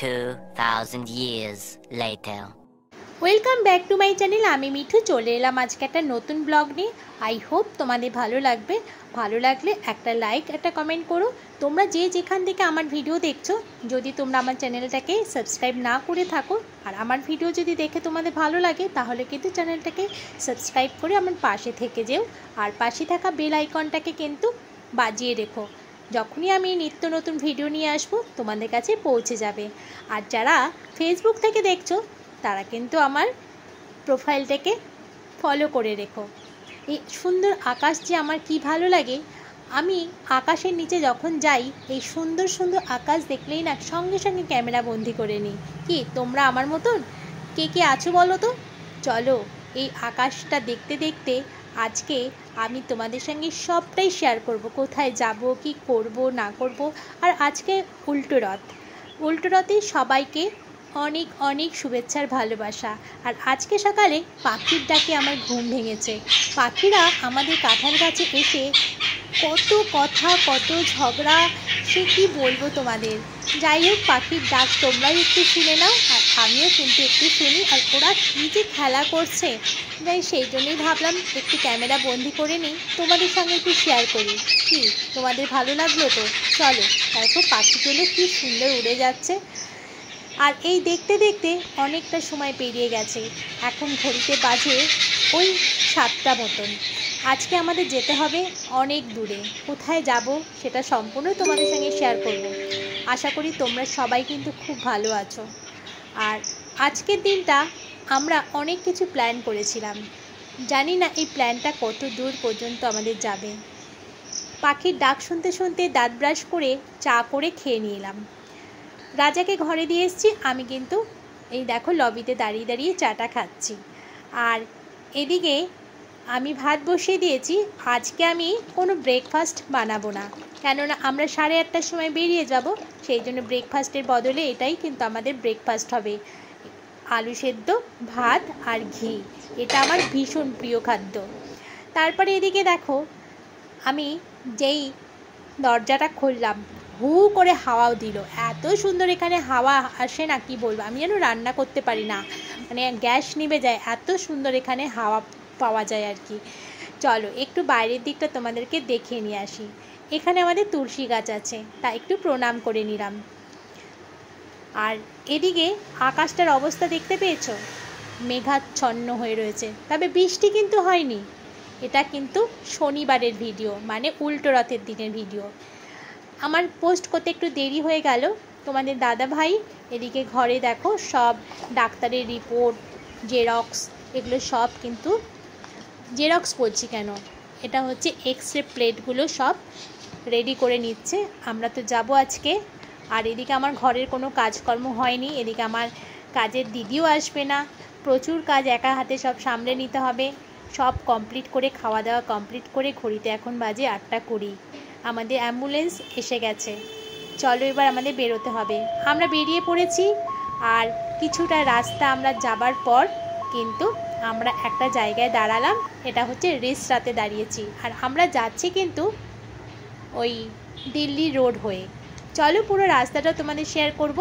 2,000 years later. Welcome back to my channel. আমি মিঠু চলে এলাম আজকে একটা নতুন ব্লগ নিয়ে। আই হোপ তোমাদের ভালো লাগবে। ভালো লাগলে একটা লাইক একটা কমেন্ট করো। তোমরা যে যেখান থেকে আমার ভিডিও দেখছো, যদি তোমরা আমার চ্যানেলটাকে সাবস্ক্রাইব না করে থাকো আর আমার ভিডিও যদি দেখে তোমাদের ভালো লাগে, তাহলে কিন্তু চ্যানেলটাকে সাবস্ক্রাইব করে আমার পাশে থেকে যেও। আর পাশে থাকা বেল আইকনটাকে কিন্তু বাজিয়ে রেখো। যখনই আমি নিত্য নতুন ভিডিও নিয়ে আসবো তোমাদের কাছে পৌঁছে যাবে। আর যারা ফেসবুক থেকে দেখছো তারা কিন্তু আমার প্রোফাইলটাকে ফলো করে রেখো। এই সুন্দর আকাশ যে আমার কি ভালো লাগে। আমি আকাশের নিচে যখন যাই, এই সুন্দর সুন্দর আকাশ দেখলেই না সঙ্গে সঙ্গে ক্যামেরা বন্দি করে নিই। কি তোমরা আমার মতন কে কে আছো বলো তো? চলো এই আকাশটা দেখতে দেখতে আজকে আমি তোমাদের সঙ্গে সবটাই শেয়ার করব, কোথায় যাব, কি করব না করব। আর আজকে উল্টো রথ। উল্টো রথে সবাইকে অনেক অনেক শুভেচ্ছার ভালোবাসা। আর আজকে সকালে পাখির ডাকে আমার ঘুম ভেঙেছে। পাখিরা আমাদের কাঁঠাল গাছে এসে কত কথা কত ঝগড়া, সে কি বলবো তোমাদের। যাই হোক, পাখির ডাক তোমরাই একটু শুনে নাও আর আমিও কিন্তু একটু শুনি। আর ওরা কী যে খেলা করছে, তাই সেই জন্যই ভাবলাম একটু ক্যামেরা বন্দি করে নিই, তোমাদের সঙ্গে একটু শেয়ার করি। কি তোমাদের ভালো লাগলো তো? চলো, তারপর পাখিগুলো কী সুন্দর উড়ে যাচ্ছে। আর এই দেখতে দেখতে অনেকটা সময় পেরিয়ে গেছে। এখন ঘড়িতে বাজে ওই 7টা মতন। আজকে আমাদের যেতে হবে অনেক দূরে। কোথায় যাব সেটা সম্পূর্ণ তোমাদের সঙ্গে শেয়ার করব। আশা করি তোমরা সবাই কিন্তু খুব ভালো আছো। আর আজকের দিনটা আমরা অনেক কিছু প্ল্যান করেছিলাম। জানি না এই প্ল্যানটা কত দূর পর্যন্ত আমাদের যাবে। পাখির ডাক শুনতে শুনতে দাঁত ব্রাশ করে চা করে খেয়ে নিলাম। রাজাকে ঘরে দিয়ে এসেছি, আমি কিন্তু এই দেখো লবিতে দাঁড়িয়ে দাঁড়িয়ে চাটা খাচ্ছি। আর এদিকে আমি ভাত বসিয়ে দিয়েছি। আজকে আমি কোনো ব্রেকফাস্ট বানাবো না, কেননা আমরা 8:30টার সময় বেরিয়ে যাব। সেই জন্য ব্রেকফাস্টের বদলে এটাই কিন্তু আমাদের ব্রেকফাস্ট হবে। আলু সেদ্ধ, ভাত আর ঘি। এটা আমার ভীষণ প্রিয় খাদ্য। তারপরে এদিকে দেখো, আমি যেই দরজাটা খুললাম, হু করে হাওয়াও দিল। এত সুন্দর এখানে হাওয়া আসে না, কি বলবো। আমি যেন রান্না করতে পারি না, মানে গ্যাস নিভে যায়, এত সুন্দর এখানে হাওয়া পাওয়া যায় আর কি। চলো একটু বাইরের দিকটা তোমাদেরকে দেখিয়ে নিয়ে আসি। এখানে আমাদের তুলসী গাছ আছে, তা একটু প্রণাম করে নিলাম। আর এদিকে আকাশটার অবস্থা দেখতে পেয়েছো, মেঘাচ্ছন্ন হয়ে রয়েছে, তবে বৃষ্টি কিন্তু হয়নি। এটা কিন্তু শনিবারের ভিডিও, মানে উল্টো রথের দিনের ভিডিও। আমার পোস্ট করতে একটু দেরি হয়ে গেল। তোমাদের দাদা ভাই এদিকে ঘরে দেখো সব ডাক্তারের রিপোর্ট, জেরক্স, এগুলো সব কিন্তু জেরক্স করছি কেন, এটা হচ্ছে এক্স-রে প্লেটগুলো সব রেডি করে নিচ্ছে। আমরা তো যাব আজকে। আর এদিকে আমার ঘরের কোনো কাজকর্ম হয়নি। এদিকে আমার কাজের দিদিও আসবে না। প্রচুর কাজ একা হাতে সব সামলে নিতে হবে। সব কমপ্লিট করে, খাওয়া দাওয়া কমপ্লিট করে, ঘড়িতে এখন বাজে 8:20। আমাদের অ্যাম্বুলেন্স এসে গেছে। চলো এবার আমাদের বেরোতে হবে। আমরা বেরিয়ে পড়েছি। আর কিছুটা রাস্তা আমরা যাবার পর কিন্তু আমরা একটা জায়গায় দাঁড়ালাম। এটা হচ্ছে রেস্টরাতে দাঁড়িয়েছি। আর আমরা যাচ্ছি কিন্তু ওই দিল্লি রোড হয়ে। চলো পুরো রাস্তাটা তোমাদের শেয়ার করব।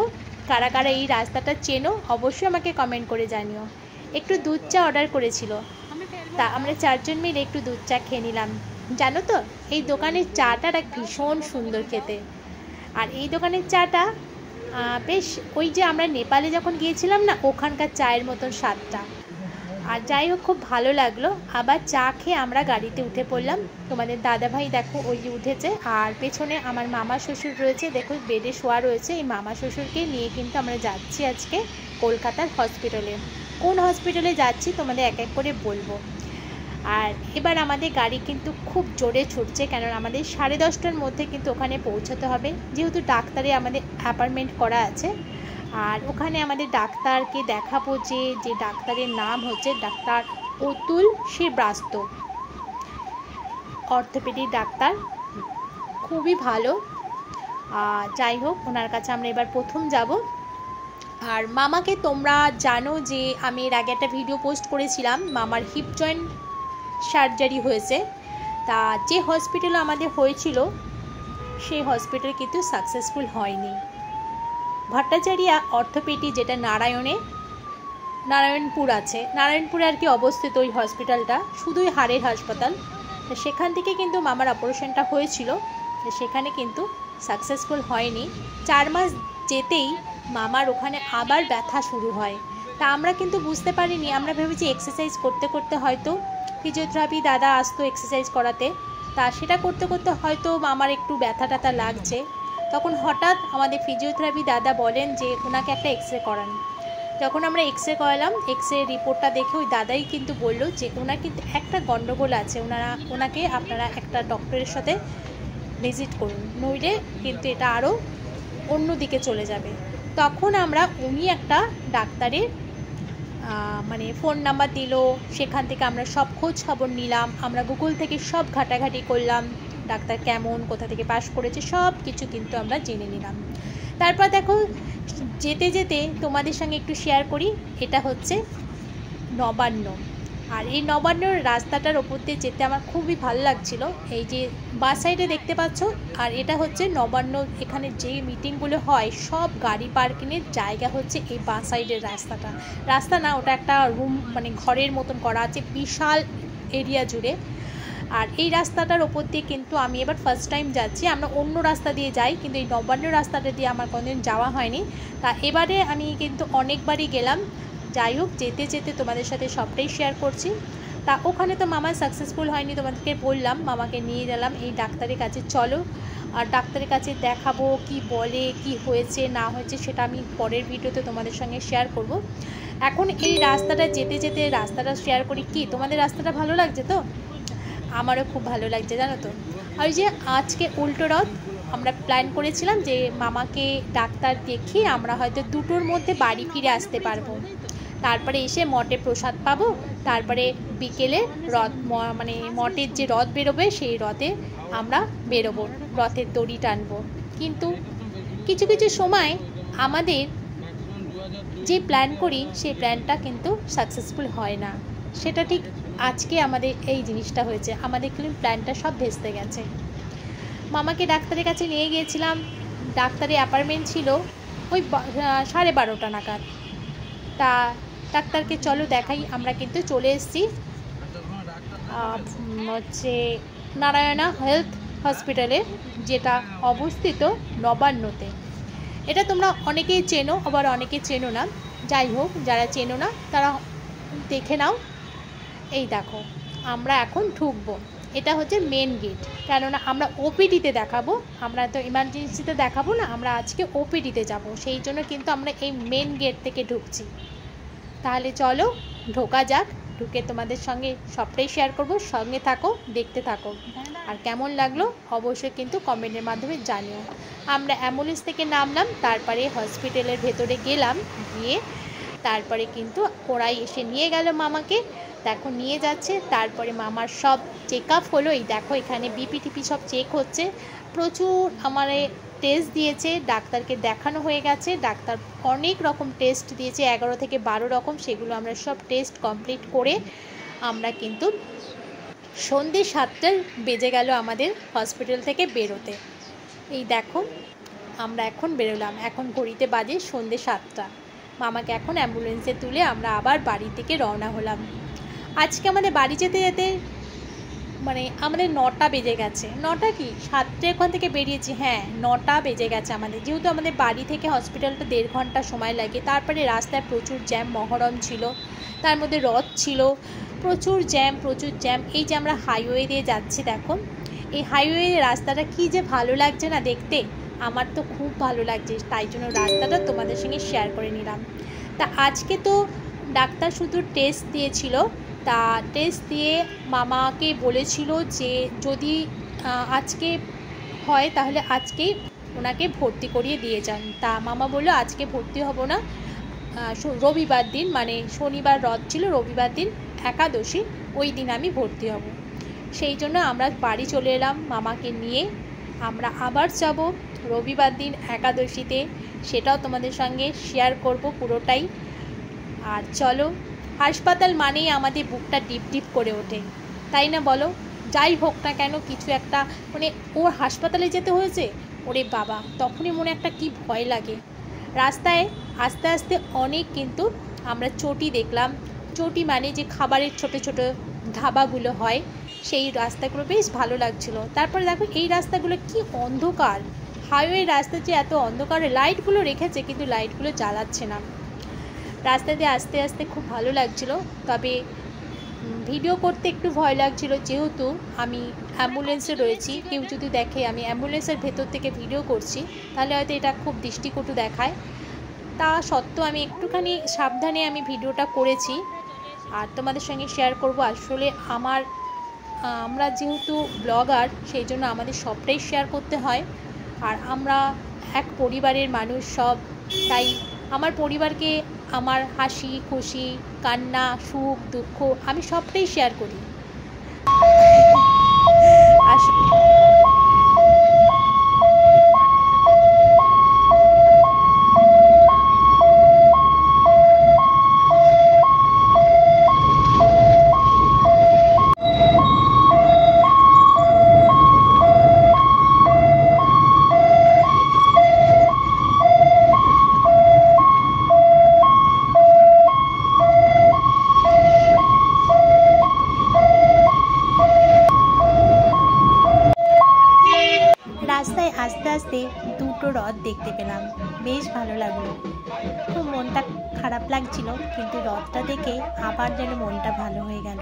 কারা কারা এই রাস্তাটা চেনো অবশ্যই আমাকে কমেন্ট করে জানিও। একটু দুধ চা অর্ডার করেছিল, তা আমরা 4 জন মিলে একটু দুধ চা খেয়ে নিলাম। জানো তো এই দোকানের চাটা ভীষণ সুন্দর খেতে। আর এই দোকানের চাটা বেশ ওই যে আমরা নেপালে যখন গিয়েছিলাম না, ওখানকার চায়ের মতন স্বাদটা। আর যাই হোক, খুব ভালো লাগলো। আবার চা খেয়ে আমরা গাড়িতে উঠে পড়লাম। তোমাদের দাদাভাই দেখো ওই যে উঠেছে। আর পেছনে আমার মামা শ্বশুর রয়েছে, দেখো বেডে শোয়া রয়েছে। এই মামা শ্বশুরকে নিয়ে কিন্তু আমরা যাচ্ছি আজকে কলকাতার হসপিটালে। কোন হসপিটালে যাচ্ছি তোমাদের এক এক করে বলবো। আর এবার আমাদের গাড়ি কিন্তু খুব জোরে ছুটছে, কেন আমাদের 10:30টার মধ্যে কিন্তু ওখানে পৌঁছাতে হবে, যেহেতু ডাক্তারে আমাদের অ্যাপয়েন্টমেন্ট করা আছে। আর ওখানে আমাদের ডাক্তারকে দেখাবো, যে ডাক্তারের নাম হচ্ছে doctor Atul Srivastava, orthopaedic doctor, খুবই ভালো। যাই হোক, ওনার কাছে আমরা এবার প্রথম যাব। আর মামাকে তোমরা জানো যে আমি এর আগে একটা ভিডিও পোস্ট করেছিলাম, মামার হিপ জয়েন্ট সার্জারি হয়েছে। তা যে হসপিটালে আমাদের হয়েছিল সেই হসপিটাল কিন্তু সাকসেসফুল হয়নি। ভট্টাচারিয়া অর্থোপেডি, যেটা নারায়ণপুর আছে, নারায়ণপুরে আর কি অবস্থিত ওই হসপিটালটা, শুধুই হাড়ের হাসপাতাল। তো সেখান থেকে কিন্তু মামার অপারেশনটা হয়েছিল। তো সেখানে কিন্তু সাকসেসফুল হয়নি। 4 মাস যেতেই মামার ওখানে আবার ব্যথা শুরু হয়। তা আমরা কিন্তু বুঝতে পারিনি, আমরা ভেবেছি এক্সারসাইজ করতে করতে হয়তো, ফিজিওথেরাপি দাদা আসতো এক্সারসাইজ করাতে, তা সেটা করতে করতে হয়তো মামার একটু ব্যথা ট্যাথা লাগছে। তখন হঠাৎ আমাদের ফিজিওথেরাপি দাদা বলেন যে ওনাকে একটা এক্সরে করান। যখন আমরা এক্সরে করালাম, এক্সরে রিপোর্টটা দেখে ওই দাদাই কিন্তু বললো যে ওনার কিন্তু একটা গণ্ডগোল আছে, ওনাকে আপনারা একটা ডক্টরের সাথে ভিজিট করুন, নইলে কিন্তু এটা আরও অন্য দিকে চলে যাবে। তখন উনি একটা ডাক্তারের মানে ফোন নাম্বার দিল, সেখান থেকে আমরা সব খোঁজ খবর নিলাম, আমরা গুগল থেকে সব ঘাটাঘাটি করলাম, ডাক্তার কেমন, কোথা থেকে পাশ করেছে, সব কিছু কিন্তু আমরা জেনে নিলাম। তারপর দেখো, যেতে যেতে তোমাদের সঙ্গে একটু শেয়ার করি, এটা হচ্ছে নবান্ন। আর এই নবান্নর রাস্তাটার ওপর দিয়ে যেতে আমার খুবই ভালো লাগছিল। এই যে বাস সাইডে দেখতে পাচ্ছ, আর এটা হচ্ছে নবান্ন, এখানে যে মিটিংগুলো হয় সব গাড়ি পার্কিংয়ের জায়গা হচ্ছে এই বাস সাইডের রাস্তা না, ওটা একটা রুম মানে ঘরের মতন করা আছে বিশাল এরিয়া জুড়ে। আর এই রাস্তাটার ওপর দিয়ে কিন্তু আমি এবার ফার্স্ট টাইম যাচ্ছি। আমরা অন্য রাস্তা দিয়ে যাই, কিন্তু এই নবান্ন রাস্তাটা দিয়ে আমার কোনোদিন যাওয়া হয়নি। তা এবারে আমি কিন্তু অনেকবারই গেলাম। যাই হোক, যেতে যেতে তোমাদের সাথে সবটাই শেয়ার করছি। তা ওখানে তো মামা সাকসেসফুল হয়নি, তোমাদেরকে বললাম। মামাকে নিয়ে গেলাম এই ডাক্তারের কাছে, চলো আর ডাক্তারের কাছে দেখাবো কি বলে, কি হয়েছে না হয়েছে সেটা আমি পরের ভিডিওতে তোমাদের সঙ্গে শেয়ার করব। এখন এই রাস্তাটা যেতে যেতে রাস্তাটা শেয়ার করি। কি তোমাদের রাস্তাটা ভালো লাগছে তো? আমারও খুব ভালো লাগছে, জানো তো। আর ওই যে আজকে উল্টো রথ, আমরা প্ল্যান করেছিলাম যে মামাকে ডাক্তার দেখিয়ে আমরা হয়তো 2টোর মধ্যে বাড়ি ফিরে আসতে পারবো, তারপরে এসে মঠে প্রসাদ পাবো, তারপরে বিকেলে রথ মানে মঠের যে রথ বেরোবে সেই রথে আমরা বেরোবো, রথের দড়ি টানবো। কিন্তু কিছু কিছু সময় আমাদের যে প্ল্যান করি সেই প্ল্যানটা কিন্তু সাকসেসফুল হয় না। সেটা ঠিক আজকে আমাদের এই জিনিসটা হয়েছে, আমাদের কিন্তু প্ল্যানটা সব ভেস্তে গেছে। মামাকে ডাক্তারের কাছে নিয়ে গিয়েছিলাম, ডাক্তারের অ্যাপয়েন্টমেন্ট ছিল ওই 12:30 নাগাদ। তা ডাক্তারকে চলো দেখাই, আমরা কিন্তু চলে এসেছি হচ্ছে নারায়ণা হেলথ হসপিটালে, যেটা অবস্থিত নবান্নতে। এটা তোমরা অনেকেই চেনো, আবার অনেকে চেনো না। যাই হোক, যারা চেনো না তারা দেখে নাও। এই দেখো, আমরা এখন ঢুকবো, এটা হচ্ছে মেন গেট। কেননা আমরা ওপিডিতে দেখাবো, আমরা তো ইমার্জেন্সিতে দেখাবো না, আমরা আজকে ওপিডিতে যাব, সেই জন্য কিন্তু আমরা এই মেন গেট থেকে ঢুকছি। তাহলে চলো ঢোকা যাক, ঢুকে তোমাদের সঙ্গে সবটাই শেয়ার করব। সঙ্গে থাকো, দেখতে থাকো, আর কেমন লাগলো অবশ্যই কিন্তু কমেন্টের মাধ্যমে জানিও। আমরা অ্যাম্বুলেন্স থেকে নামলাম, তারপরে হসপিটালের ভেতরে গেলাম, গিয়ে তারপরে কিন্তু ওরাই এসে নিয়ে গেল মামাকে। দেখো নিয়ে যাচ্ছে, তারপরে মামার সব চেক আপ হলো। এই দেখো এখানে বিপি টিপি সব চেক হচ্ছে, প্রচুর আমারে টেস্ট দিয়েছে, ডাক্তারকে দেখানো হয়ে গেছে, ডাক্তার অনেক রকম টেস্ট দিয়েছে, 11 থেকে 12 রকম। সেগুলো আমরা সব টেস্ট কমপ্লিট করে আমরা কিন্তু সন্ধ্যে 7টা বেজে গেল আমাদের হসপিটাল থেকে বেরোতে। এই দেখো আমরা এখন বেরোলাম, এখন ঘড়িতে বাজে সন্ধ্যে 7টা। মামাকে এখন অ্যাম্বুলেন্সে তুলে আমরা আবার বাড়ি থেকে রওনা হলাম। আজকে আমাদের বাড়ি যেতে যেতে মানে আমাদের 9টা বেজে গেছে। 9টা কি 7টে ওখান থেকে বেরিয়েছি, হ্যাঁ 9টা বেজে গেছে আমাদের। যেহেতু আমাদের বাড়ি থেকে হসপিটালটা 1.5 ঘন্টা সময় লাগে, তারপরে রাস্তায় প্রচুর জ্যাম, মহরম ছিল, তার মধ্যে রথ ছিল, প্রচুর জ্যাম। এই যে আমরা হাইওয়ে দিয়ে যাচ্ছি, দেখো এই হাইওয়ে রাস্তাটা কি যে ভালো লাগছে না দেখতে, আমার তো খুব ভালো লাগছে, তাই জন্য রাস্তাটা তোমাদের সঙ্গে শেয়ার করে নিলাম। তা আজকে তো ডাক্তার শুধু টেস্ট দিয়েছিল, তা টেস্ট দিয়ে মামাকে বলেছিল যে যদি আজকে হয় তাহলে আজকেই ওনাকে ভর্তি করিয়ে দিয়ে যান। তা মামা বললো আজকে ভর্তি হব না, রবিবার দিন মানে শনিবার রথ ছিল, রবিবার দিন একাদশী, ওই দিন আমি ভর্তি হব। সেই জন্য আমরা বাড়ি চলে এলাম মামাকে নিয়ে। আমরা আবার যাব রবিবার দিন একাদশীতে, সেটাও তোমাদের সঙ্গে শেয়ার করব পুরোটাই। আর চলো, হাসপাতাল মানেই আমাদের বুকটা ডিপ ডিপ করে ওঠে, তাই না বলো? যাই হোক না কেন, কিছু একটা মানে ওর হাসপাতালে যেতে হয়েছে, ওরে বাবা, তখনই মনে একটা কি ভয় লাগে। রাস্তায় আস্তে আস্তে অনেক কিন্তু আমরা চটি দেখলাম। চটি মানে যে খাবারের ছোট ছোট ধাবাগুলো হয়, সেই রাস্তাগুলো বেশ ভালো লাগছিলো। তারপরে দেখো এই রাস্তাগুলো কি অন্ধকার, হাইওয়ে রাস্তা যে এত অন্ধকার, লাইটগুলো রেখেছে কিন্তু লাইটগুলো জ্বালাচ্ছে না। রাস্তা দিয়ে আস্তে আস্তে খুব ভালো লাগছিলো। তবে ভিডিও করতে একটু ভয় লাগছিলো, যেহেতু আমি অ্যাম্বুলেন্সে রয়েছি। কেউ যদি দেখে আমি অ্যাম্বুলেন্সের ভেতর থেকে ভিডিও করছি তাহলে হয়তো এটা খুব দৃষ্টিকটু দেখায়। তা সত্ত্বেও আমি একটুখানি সাবধানে আমি ভিডিওটা করেছি আর তোমাদের সঙ্গে শেয়ার করব। আসলে আমরা যেহেতু ব্লগার, সেই জন্য আমাদের সবটাই শেয়ার করতে হয়। আর আমরা এক পরিবারের মানুষ সব, তাই আমার পরিবারকে আমার হাসি খুশি, কান্না, সুখ দুঃখ আমি সবটাই শেয়ার করি। রাস্তায় আস্তে আস্তে দুটো রথ দেখতে পেলাম, বেশ ভালো লাগলো। খুব মনটা খারাপ লাগছিল, কিন্তু রথটা দেখে আবার যেন মনটা ভালো হয়ে গেল।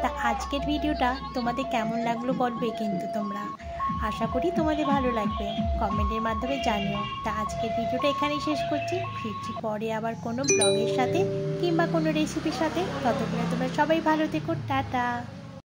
তা আজকের ভিডিওটা তোমাদের কেমন লাগলো বলবে কিন্তু তোমরা। আশা করি তোমাদের ভালো লাগবে, কমেন্টের মাধ্যমে জানিও। তা আজকের ভিডিওটা এখানেই শেষ করছি, ফিরছি পরে আবার কোনো ব্লগের সাথে কিংবা কোনো রেসিপির সাথে। ততক্ষণে তোমরা সবাই ভালো থেকো, টাটা।